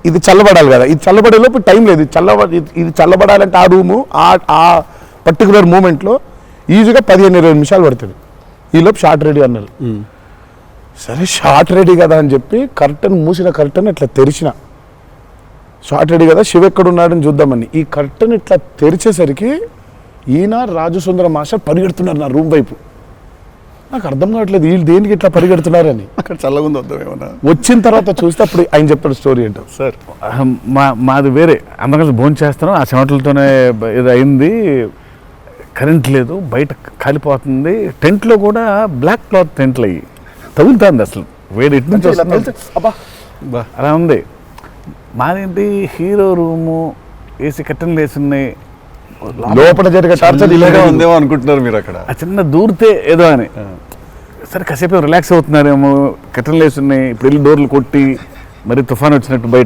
ఇది చల్లబడాలి కదా, ఇది చల్లబడేలోపు టైం లేదు, ఇది చల్లబడాలంటే ఆ రూము ఆ పర్టికులర్ మూమెంట్లో ఈజీగా 15-20 నిమిషాలు పడుతుంది. ఈలోపు షార్ట్ రెడీ అన్నారు. సరే షార్ట్ రెడీ కదా అని చెప్పి మూసిన కర్టన్ ఇట్లా తెరిచిన, షార్ట్ రెడీ కదా శివ ఎక్కడున్నాడని చూద్దామని. ఈ కర్టన్ ఇట్లా తెరిచేసరికి ఈయన రాజు సుందర మాస్టర్ పరిగెడుతున్నారు నా రూమ్ వైపు. నాకు అర్థం కావట్లేదు వీళ్ళు దేనికి ఇట్లా పరిగెడుతున్నారని. అక్కడ చల్లగా ఉంది వద్దాం ఏమన్నా. వచ్చిన తర్వాత చూస్తే అప్పుడు ఆయన చెప్పాడు స్టోరీ ఏంటో. సార్ మాది వేరే, అందరం కలిసి భోజనం చేస్తాను, ఆ చెమటలతోనే ఇది అయింది, కరెంట్ లేదు, బయట కాలిపోతుంది, టెంట్లో కూడా బ్లాక్ క్లాత్ టెంట్లు అయ్యి తగులుతుంది, అసలు వేడి ఇటు నుంచి వస్తుంది, అలా ఉంది. మాదేంటి హీరో రూము, ఏసీ కట్టెలు వేసి ఉన్నాయి, లోపల జరిగే టార్చర్ ఇలాగే ఉందేమో అనుకుంటున్నారు మీరు అక్కడ. ఆ చిన్న దూరితే ఏదో అని. సరే కాసేపు రిలాక్స్ అవుతున్నారేమో, కట్టెలు వేసి ఉన్నాయి, ఇప్పుడు వెళ్ళి డోర్లు కొట్టి మరి తుఫాన్ వచ్చినట్టు బయట